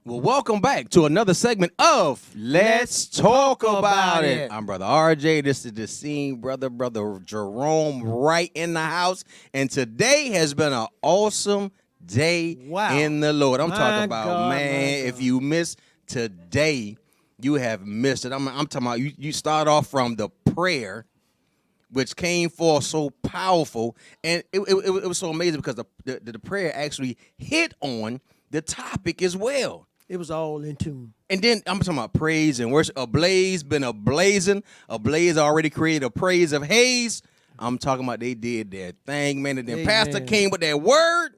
Well, welcome back to another segment of Let's Talk About It. I'm Brother RJ. This is the scene, brother Jerome, right in the house. And today has been an awesome day in the Lord. I'm talking about, man, if you miss today, you have missed it. I'm talking about you start off from the prayer, which came forth so powerful. And it was so amazing because the prayer actually hit on the topic as well. It was all in tune. And then I'm talking about praise and worship. Ablaze been ablazing. Ablaze already created a praise of haze. I'm talking about they did their thing, man. And then Pastor came with that word.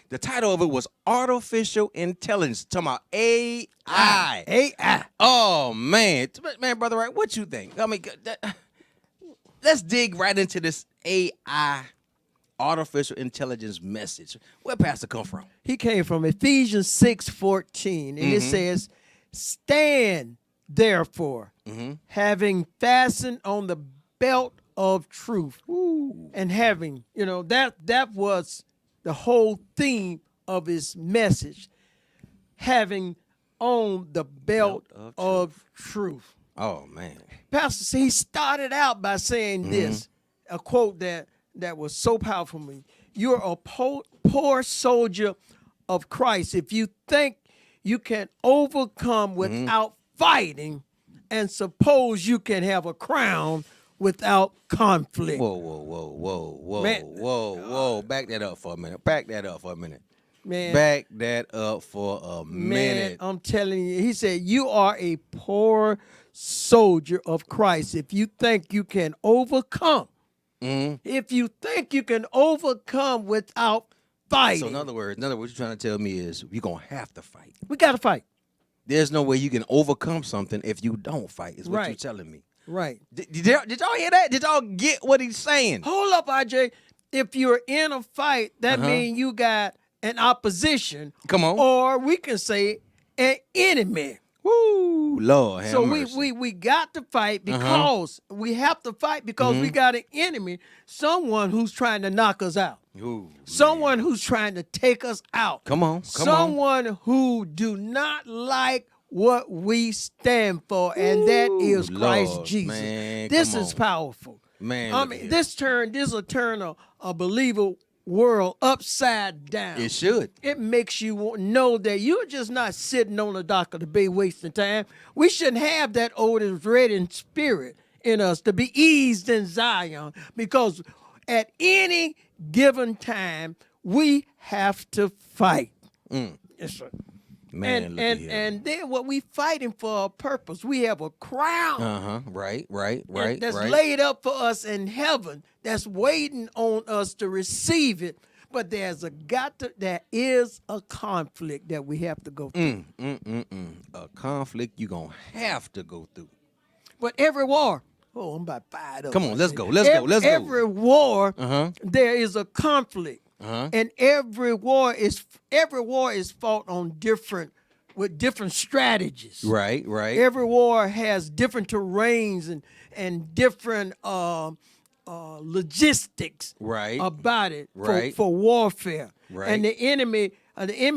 The title of it was Artificial Intelligence. Talking about AI. AI. Oh, man. Man, Brother Wright, what you think? I mean, let's dig right into this AI, artificial intelligence message. Where Pastor come from? He came from Ephesians 6:14, and it says, "Stand therefore, having fastened on the belt of truth." And having, that was the whole theme of his message. Having on the belt of truth. Oh, man. Pastor, he started out by saying this, a quote that was so powerful for me. You're a poor soldier of Christ if you think you can overcome without fighting, and suppose you can have a crown without conflict. Whoa. Back that up for a minute. Man. Back that up for a minute. I'm telling you, he said, you are a poor soldier of Christ if you think you can overcome. If you think you can overcome without fighting. So in other words, what you're trying to tell me is you're going to have to fight. We got to fight. There's no way you can overcome something if you don't fight, is what you're telling me. Right. Did y'all hear that? Did y'all get what he's saying? Hold up, RJ. If you're in a fight, that means you got an opposition. Come on. Or we can say an enemy. Woo, Lord have mercy. So we got to fight because we have to fight because we got an enemy, someone who's trying to knock us out. Someone who's trying to take us out. Come on. Someone who do not like what we stand for, and that is Christ Lord, Jesus. Man, this is powerful. Man, I mean, this will turn a believer world upside down. It should. It makes you know that you're just not sitting on the dock of the bay wasting time. We shouldn't have that old and dreading spirit in us to be eased in Zion, because at any given time we have to fight. Yes, sir. Man, and then what we fighting for a purpose. We have a crown. Right. That's laid up for us in heaven. That's waiting on us to receive it. But there is a conflict that we have to go through. A conflict you're going to have to go through. But every war, I'm about fired up. Come on, let's go. Every war, there is a conflict. And every war is fought on with different strategies. Right. Every war has different terrains and different logistics about it for warfare. And the enemy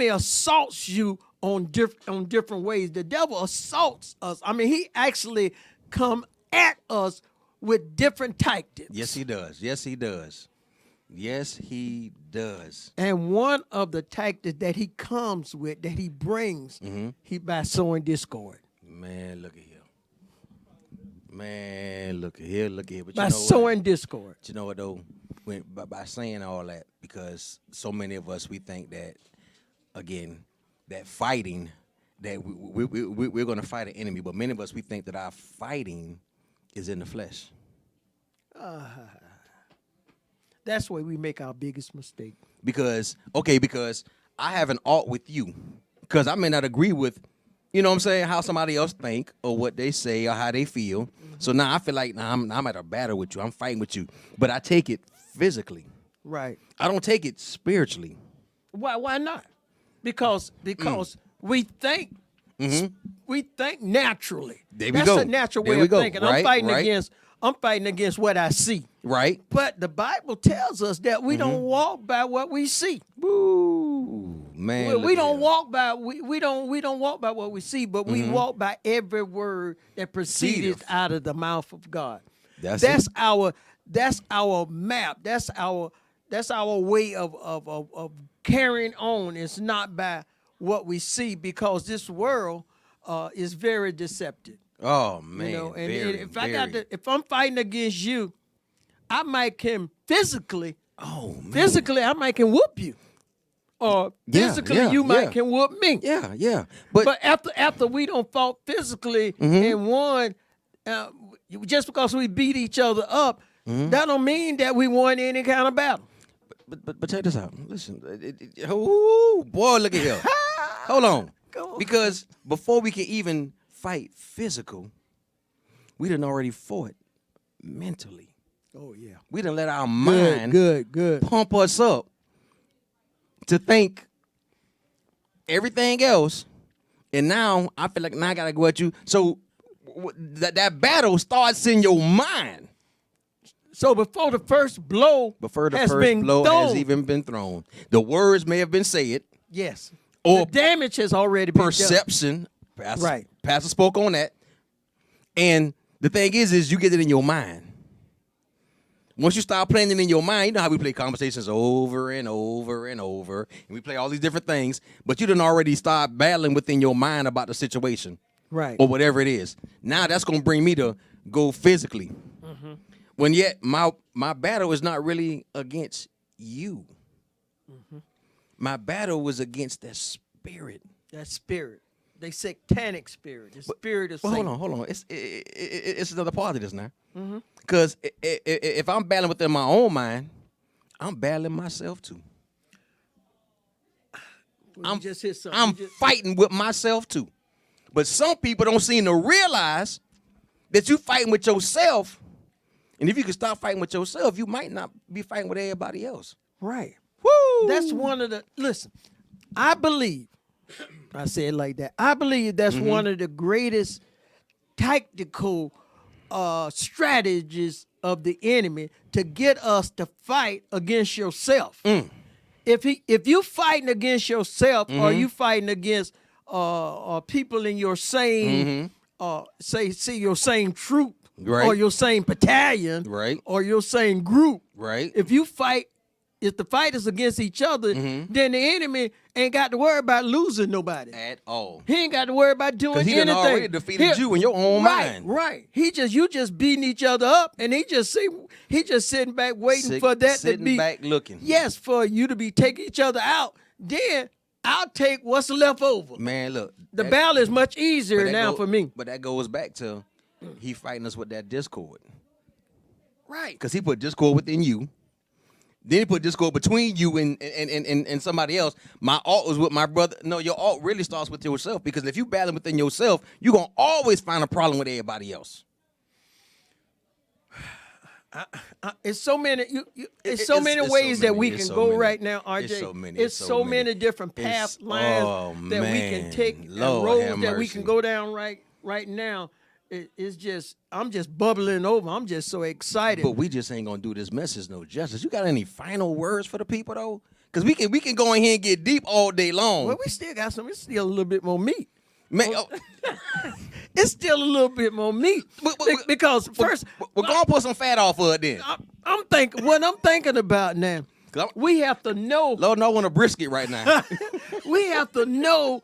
assaults you on different ways. The devil assaults us. I mean, he actually come at us with different tactics. Yes, he does. And one of the tactics that he comes with, that he brings, he by sowing discord. Man, look at here. But by sowing discord. But you know what, though? By saying all that, because so many of us, we think that, again, that fighting, that we're going to fight an enemy. But many of us, we think that our fighting is in the flesh. That's where we make our biggest mistake. Because I have an art with you. Because I may not agree with, how somebody else think or what they say or how they feel. So now I feel like I'm at a battle with you. I'm fighting with you. But I take it physically. Right. I don't take it spiritually. Why not? Because we think naturally. There we go. That's a natural way of thinking. Right, I'm fighting against what I see. Right. But the Bible tells us that we don't walk by what we see. Woo. man. We don't walk by we don't walk by what we see, but we walk by every word that proceedeth out of the mouth of God. That's our map. That's our way of carrying on. It's not by what we see, because this world is very deceptive. Oh man, You know, and very. if I'm fighting against you, I might can physically. Oh man. Physically, I might can whoop you. Or physically, you might can whoop me. Yeah. But after we don't fought physically and won, just because we beat each other up, that don't mean that we won any kind of battle. But check this out. Listen, oh boy, look at here. Hold on. Because before we can even fight physical, we done already fought mentally. Oh yeah. We done let our mind good pump us up to think everything else, and now I feel like now I gotta go at you. So that battle starts in your mind. So before the first blow, has even been thrown, the words may have been said. Yes. Or the damage has already been perception. done. Right. Pastor spoke on that. And the thing is you get it in your mind. Once you start playing it in your mind, you know how we play conversations over and over and over, and we play all these different things, but you done already start battling within your mind about the situation. Right. Or whatever it is. Now that's going to bring me to go physically. When yet my battle is not really against you. My battle was against that spirit. That spirit. They satanic spirit. The spirit of Satan. Hold on. It's another part of this now. Because if I'm battling within my own mind, I'm battling myself too. I'm just hit something. I'm fighting with myself too. But some people don't seem to realize that you're fighting with yourself. And if you can stop fighting with yourself, you might not be fighting with everybody else. Right. Woo! That's one of the, listen, I believe, I say it like that, I believe that's one of the greatest tactical strategies of the enemy to get us to fight against yourself. If you fighting against yourself, or you fighting against people in your same say your same troop, right, or your same battalion, right, or your same group, right. If the fight is against each other, then the enemy ain't got to worry about losing nobody at all. He ain't got to worry about doing anything. Because he done already defeated you in your own mind. Right. You just beating each other up, and he just sitting back waiting for that to be sitting back looking. Yes, for you to be taking each other out. Then I'll take what's left over. Man, look, the battle is much easier now for me. But that goes back to he fighting us with that discord. Right. Because he put discord within you. Then he put discord between you and somebody else. My alt was with my brother. No, your alt really starts with yourself, because if you battling within yourself, you're going to always find a problem with everybody else. It's so many. It's so many ways that we can go right now, RJ. It's so many different path lines that we can take, and roads that we can go down right now. It's just, I'm just bubbling over. I'm just so excited. But we just ain't gonna do this message no justice. You got any final words for the people though? Because we can go in here and get deep all day long. Well, we still got some. It's still a little bit more meat. Man, it's still a little bit more meat. Because first, we're gonna put some fat off of it then. I'm thinking about now. We have to know. Lord, no, I want a brisket right now. We have to know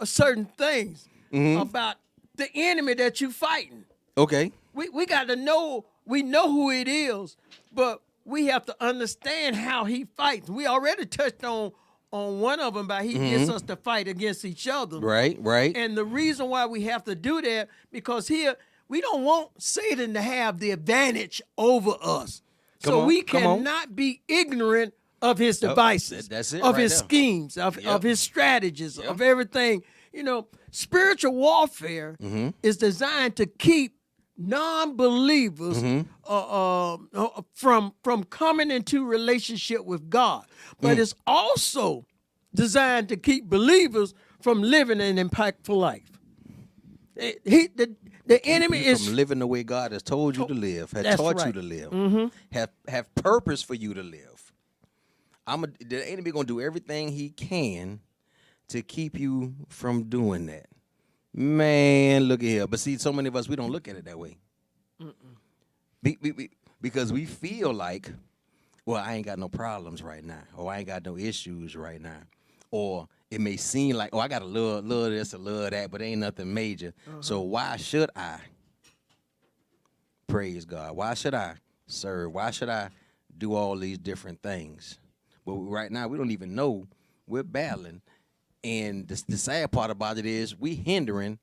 certain things about the enemy that you fighting. Okay. We got to know. We know who it is, but we have to understand how he fights. We already touched on one of them, by he gets us to fight against each other. Right. And the reason why we have to do that, because here we don't want Satan to have the advantage over us. We cannot be ignorant of his devices, that's it, of right his there. schemes, of his strategies, of everything. You know, spiritual warfare is designed to keep non-believers from coming into relationship with God, but it's also designed to keep believers from living an impactful life. The enemy is from living the way God has told you to live, has taught you to live, have purpose for you to live. The enemy gonna do everything he can to keep you from doing that. Man, look at here. But see, so many of us, we don't look at it that way. Because we feel like, well, I ain't got no problems right now, or I ain't got no issues right now, or it may seem like, oh, I got a little this, a little that, but ain't nothing major. So why should I praise God? Why should I serve? Why should I do all these different things? But right now, we don't even know we're battling. And the sad part about it is we hindering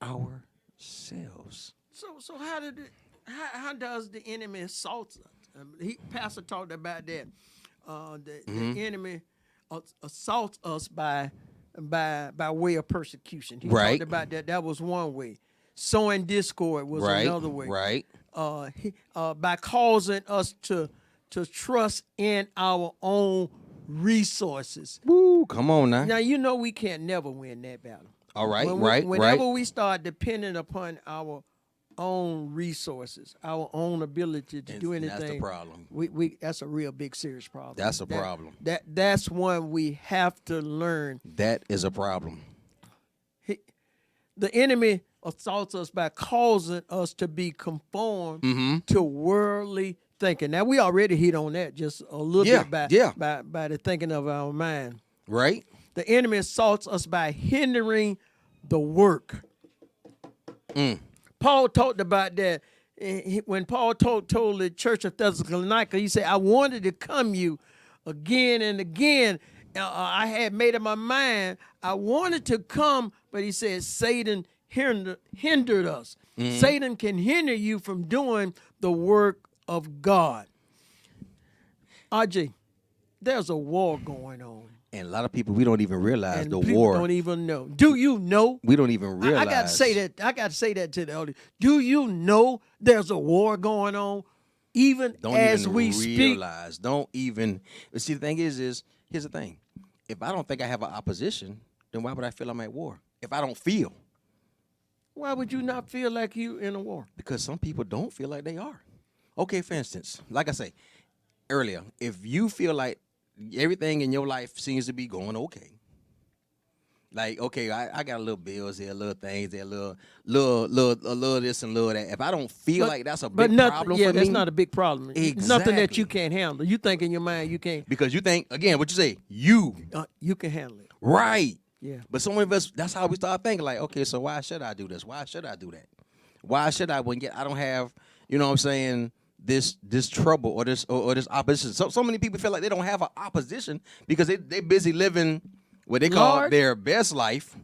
ourselves. So how does the enemy assault us? Pastor talked about that. The enemy assaults us by way of persecution. He talked about that. That was one way. Sowing discord was another way. Right. By causing us to trust in our own resources. Woo, come on now. Now, you know we can't never win that battle. All right, Whenever we start depending upon our own resources, our own ability to do anything, that's the problem. That's a real big, serious problem. That's a problem. That's one we have to learn. That is a problem. The enemy assaults us by causing us to be conformed to worldly thinking. Now, we already hit on that just a little bit by the thinking of our mind. Right. The enemy assaults us by hindering the work. Paul talked about that when Paul told the church of Thessalonica. He said, I wanted to come you again and again. I had made up my mind. I wanted to come, but he said Satan hindered us. Satan can hinder you from doing the work of God. RJ, there's a war going on. And a lot of people, we don't even realize And the people war. don't even know. Do you know? We don't even realize. I got to say that. I got to say that to the audience. Do you know there's a war going on, even Don't as even we speak? realize. Don't even. But see, the thing is here's the thing. If I don't think I have an opposition, then why would I feel I'm at war? If I don't feel. Why would you not feel like you in a war? Because some people don't feel like they are. Okay, for instance, like I say earlier, if you feel like everything in your life seems to be going okay. Like, okay, I got a little bills here, little things there, little this and little that. If I don't feel like that's a big problem for me. that's not a big problem. Exactly. Nothing that you can't handle. You think in your mind you can't. Because you think, again, what you say, you can handle it. right. Yeah. But some of us, that's how we start thinking, like, okay, so why should I do this? Why should I do that? Why should I I don't have, you know what I'm saying, this trouble or this opposition. So many people feel like they don't have an opposition because they busy living what they call their best life,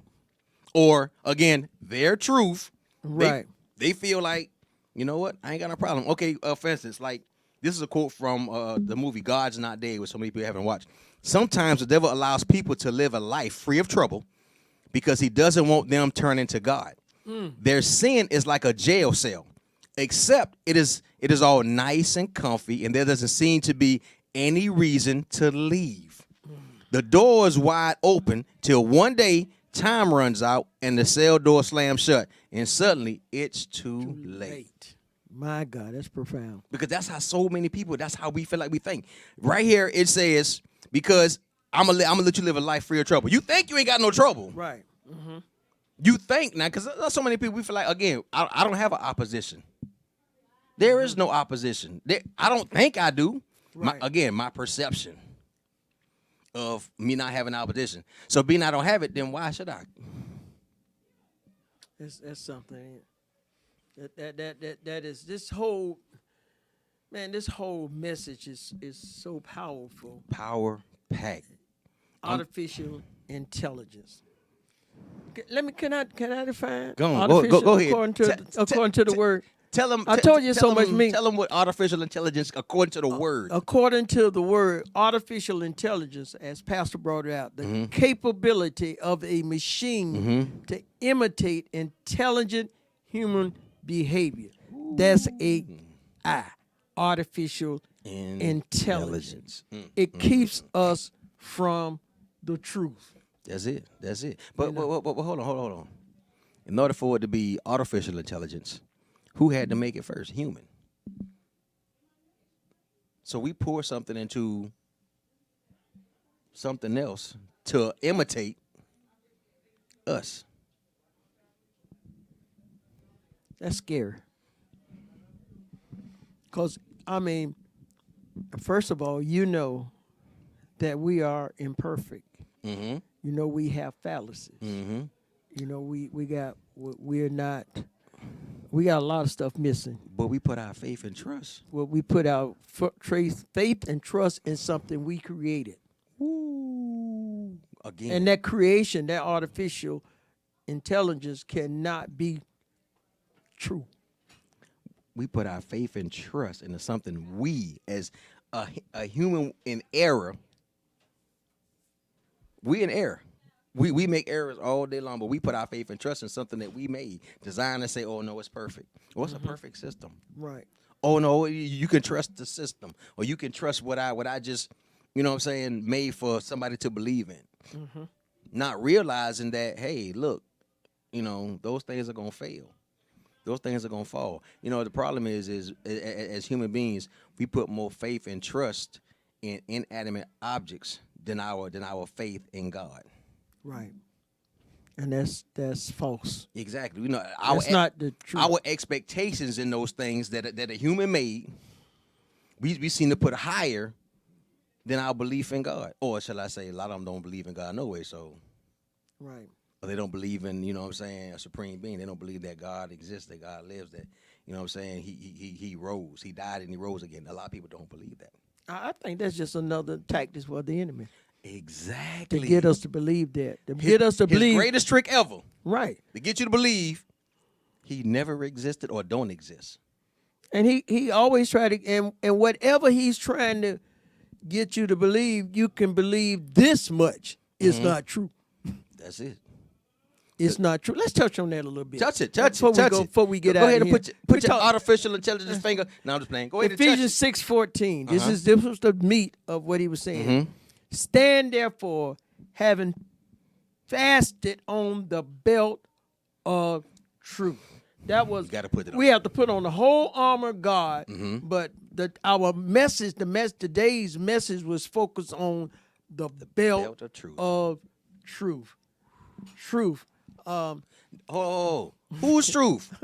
or again, their truth. Right. They feel like, you know what, I ain't got no problem. Okay, for instance, like this is a quote from the movie God's Not Dead, which so many people haven't watched. Sometimes the devil allows people to live a life free of trouble because he doesn't want them turning to God. Their sin is like a jail cell, except it is all nice and comfy, and there doesn't seem to be any reason to leave. The door is wide open till one day time runs out and the cell door slams shut, and suddenly it's too late. My God, that's profound. Because that's how so many people, that's how we feel like we think. Right here it says, because I'm gonna let you live a life free of trouble. You think you ain't got no trouble. Right. You think now, because so many people, we feel like, again, I don't have an opposition. There is no opposition. I don't think I do. Right. My perception of me not having opposition. So being I don't have it, then why should I? That's something. That is this whole message is so powerful. Power packed. Artificial intelligence. Can I define? Go on. Go ahead. According to the word. Tell them. I told you so much. Tell them what artificial intelligence, according to the word. According to the word, artificial intelligence, as Pastor brought it out, the capability of a machine to imitate intelligent human behavior. That's AI, artificial intelligence. It keeps us from the truth. That's it. But hold on. In order for it to be artificial intelligence, who had to make it first? Human. So we pour something into something else to imitate us. That's scary. Because, I mean, first of all, you know that we are imperfect. Mm-hmm. You know we have fallacies. Mm-hmm. You know we're not. We got a lot of stuff missing. But we put our faith and trust. Well, we put our faith and trust in something we created. Ooh. Again. And that creation, that artificial intelligence cannot be true. We put our faith and trust into something we, as a human in error, we in error. We make errors all day long, but we put our faith and trust in something that we made, designed and say, oh, no, it's perfect. Well, it's a perfect system. Right. Oh, no, you can trust the system, or you can trust what I just, you know what I'm saying, made for somebody to believe in. Mm-hmm. Not realizing that, hey, look, you know, those things are going to fail. Those things are going to fall. You know, the problem is as human beings, we put more faith and trust in inanimate objects than our faith in God. Right. And that's false. Exactly. You know, That's not the truth. Our expectations in those things that a human made, we seem to put higher than our belief in God. Or shall I say, a lot of them don't believe in God no way, so. Right. Or they don't believe in, you know what I'm saying, a supreme being. They don't believe that God exists, that God lives, that, you know what I'm saying, he rose. He died and he rose again. A lot of people don't believe that. I think that's just another tactic for the enemy. Exactly. To get us to believe that. To get us to believe. His greatest trick ever. Right. To get you to believe he never existed or don't exist. And he always tried to, and whatever he's trying to get you to believe, you can believe this much is not true. That's it. It's not true. Let's touch on that a little bit. Touch it. Before we get out Go ahead of and here. put your artificial intelligence finger. No, I'm just playing. Go ahead and touch Ephesians 6:14. This was the meat of what he was saying. Mm-hmm. Stand therefore, having fasted on the belt of truth. That was. You got to put it on. We have to put on the whole armor of God. Mm-hmm. But our message, today's message was focused on the belt of truth. of truth. Truth. Who's truth?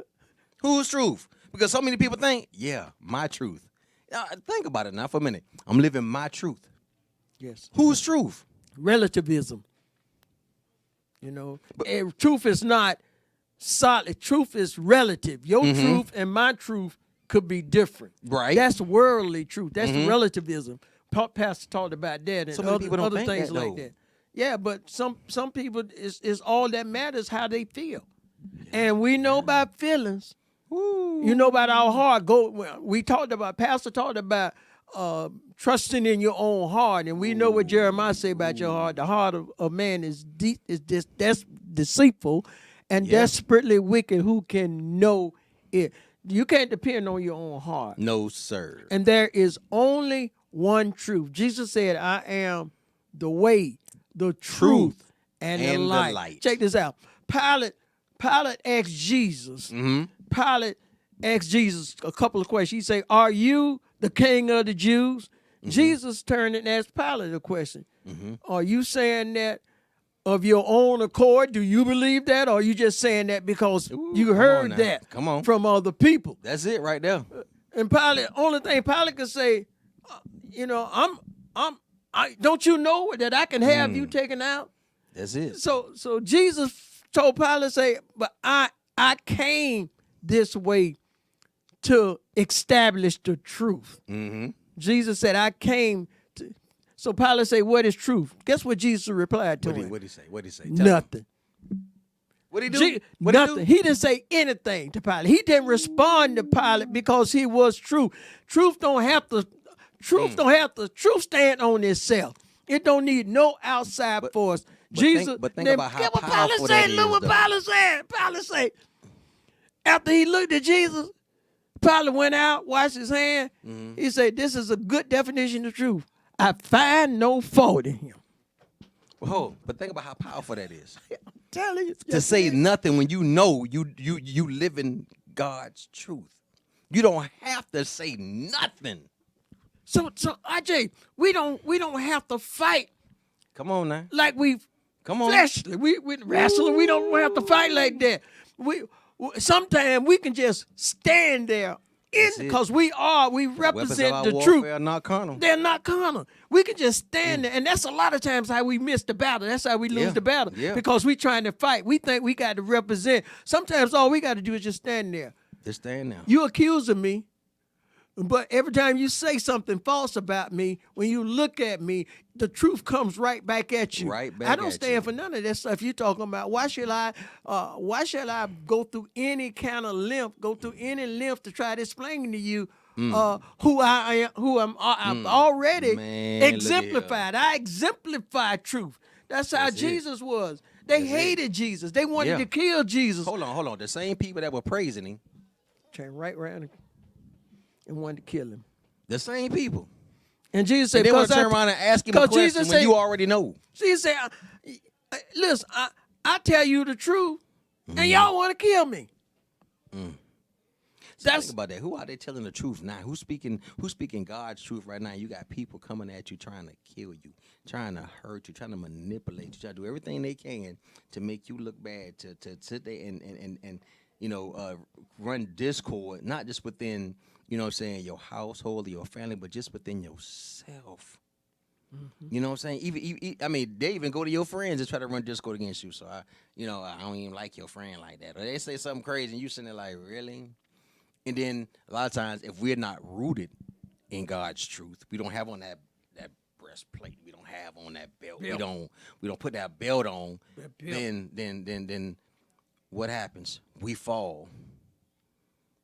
Who's truth? Because so many people think, yeah, my truth. Now, think about it now for a minute. I'm living my truth. Yes. Who's truth? Relativism. You know, truth is not solid. Truth is relative. Your truth and my truth could be different. Right. That's worldly truth. That's relativism. Pastor talked about that and So many people don't other think things that, like though. that. Yeah, but some people is all that matters how they feel, and we know about feelings. Ooh. You know about our heart. Pastor talked about trusting in your own heart, and we know what Jeremiah say about your heart. The heart of man is deceitful and desperately wicked. Who can know it? You can't depend on your own heart. No, sir. And there is only one truth. Jesus said, "I am the way, the truth, and the light." Check this out. Pilate asked Jesus. Pilate asked Jesus a couple of questions. He said, "Are you the king of the Jews?" Jesus turned and asked Pilate a question. Are you saying that of your own accord? Do you believe that? Or are you just saying that because you heard that from other people? That's it right there. And Pilate, only thing Pilate could say, you know, don't you know that I can have you taken out? That's it. So Jesus told Pilate, say, but I came this way to establish the truth. Jesus said, I came to. So Pilate said, what is truth? Guess what Jesus replied to him? What did he say? Nothing. What did he do? Nothing. He didn't say anything to Pilate. He didn't respond to Pilate because he was true. Truth stand on itself. It don't need no outside force. Jesus. But think about how powerful that is. Look what Pilate said. Pilate said, after he looked at Jesus, Pilate went out, washed his hand. He said, this is a good definition of truth. I find no fault in him. Whoa, but think about how powerful that is. I'm telling you. To say nothing when you know you live in God's truth. You don't have to say nothing. So RJ, we don't have to fight Come on now. Like we Come on. fleshly. We wrestling. We don't have to fight like that. Sometimes we can just stand there because we represent Weapons of the our truth. warfare are not carnal. They're not carnal. We can just stand there, and that's a lot of times how we miss the battle. That's how we lose the battle because we trying to fight. We think we got to represent. Sometimes all we got to do is just stand there. Just stand there. You accusing me, but every time you say something false about me, when you look at me, the truth comes right back at you. Right back I don't at stand you. for none of that stuff you're talking about. Why should I go through any kind of length, to try to explain to you who I am, I've already Man, exemplified. I exemplify truth. That's how Jesus was. They hated Jesus. They wanted to kill Jesus. Hold on. The same people that were praising him. Turned right around and wanted to kill him. The same people. And Jesus said, And they want to turn around and ask him a question when you already know. Jesus said, listen, I tell you the truth, and y'all want to kill me. Think about that. Who are they telling the truth now? Who's speaking God's truth right now? You got people coming at you trying to kill you, trying to hurt you, trying to manipulate you, trying to do everything they can to make you look bad, to sit there and run discord, not just within, your household or your family, but just within yourself. You know what I'm saying? Even they even go to your friends and try to run discord against you. So I don't even like your friend like that. Or they say something crazy and you sitting there like, really? And then a lot of times, if we're not rooted in God's truth, we don't have on that breastplate, we don't have on that belt, we don't put that belt on, then what happens? We fall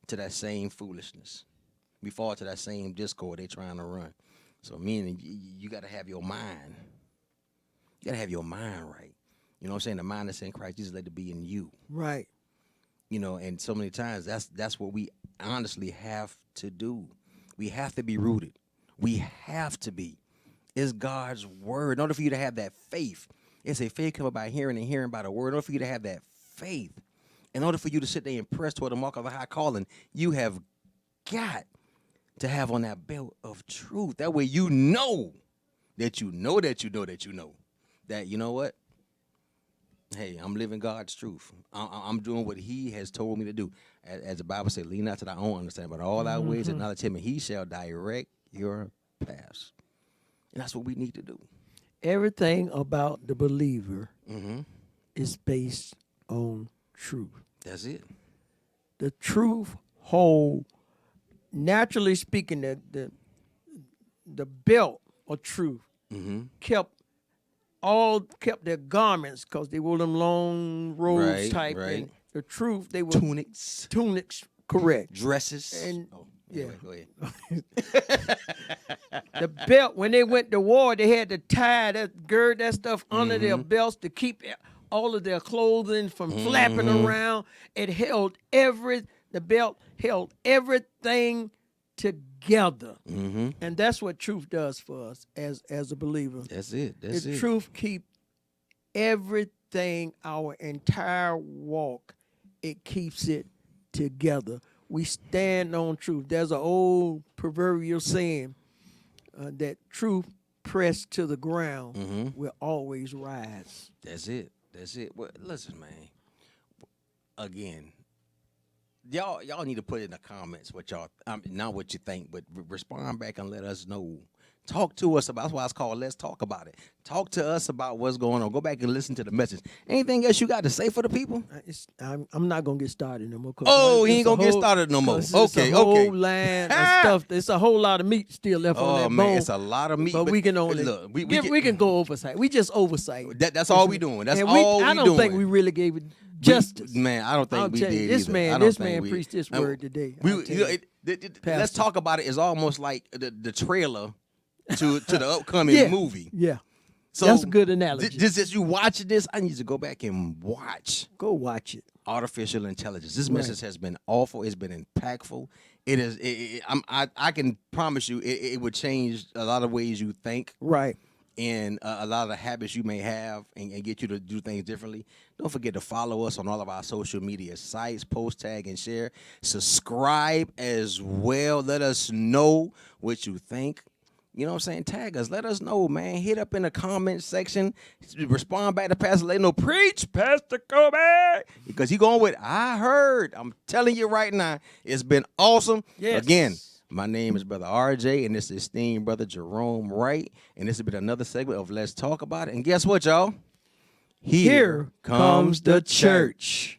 to that same foolishness. We fall to that same discord they're trying to run. So meaning you got to have your mind. You got to have your mind right. You know what I'm saying? The mind that's in Christ Jesus, let it be in you. Right. And so many times that's what we honestly have to do. We have to be rooted. We have to be. It's God's word. In order for you to have that faith, it's a faith come by hearing and hearing by the word. In order for you to have that faith, in order for you to sit there and press toward the mark of a high calling, you have got to have on that belt of truth. That way you know that you know that you know that you know that, you know what? Hey, I'm living God's truth. I'm doing what he has told me to do. As the Bible says, lean not to thy own understanding, but all our ways acknowledge him, and he shall direct your paths. And that's what we need to do. Everything about the believer is based on truth. That's it. The truth hold, naturally speaking, the belt of truth kept their garments because they wore them long robes type. Right. And the truth, they were Tunics, correct. dresses. And Anyway, go ahead. The belt, when they went to war, they had to tie gird that stuff under their belts to keep all of their clothing from flapping around. The belt held everything together. And that's what truth does for us as a believer. That's it. The truth keep everything, our entire walk, it keeps it together. We stand on truth. There's an old proverbial saying that truth pressed to the ground will always rise. That's it. Well, listen, man. Again, y'all need to put in the comments what y'all, not what you think, but respond back and let us know. Talk to us about, that's why it's called Let's Talk About It. Talk to us about what's going on. Go back and listen to the message. Anything else you got to say for the people? I'm not going to get started no more. Oh, he ain't going to get started no more. Okay. It's a whole line of stuff. It's a whole lot of meat still left on that bone. It's a lot of meat. But we can only, look, we can go oversight. We just oversight. That's all we doing. That's all we doing. I don't think we really gave it justice. Man, I don't think we did this either. This man preached this word today. Let's Talk About It is almost like the trailer to the upcoming movie. Yeah. So that's a good analogy. Just as you watching this, I need you to go back and watch. Go watch it. Artificial intelligence. This message has been awful. It's been impactful. It is. I can promise you, it would change a lot of ways you think. Right. And a lot of the habits you may have and get you to do things differently. Don't forget to follow us on all of our social media sites, post, tag, and share. Subscribe as well. Let us know what you think. You know what I'm saying? Tag us. Let us know, man. Hit up in the comment section. Respond back to Pastor. Let him know, preach, Pastor Cobie. Because he going with, I heard. I'm telling you right now, it's been awesome. Yes. Again, my name is Brother RJ, and this is esteemed Brother Jerome Wright. And this has been another segment of Let's Talk About It. And guess what, y'all? Here comes the church.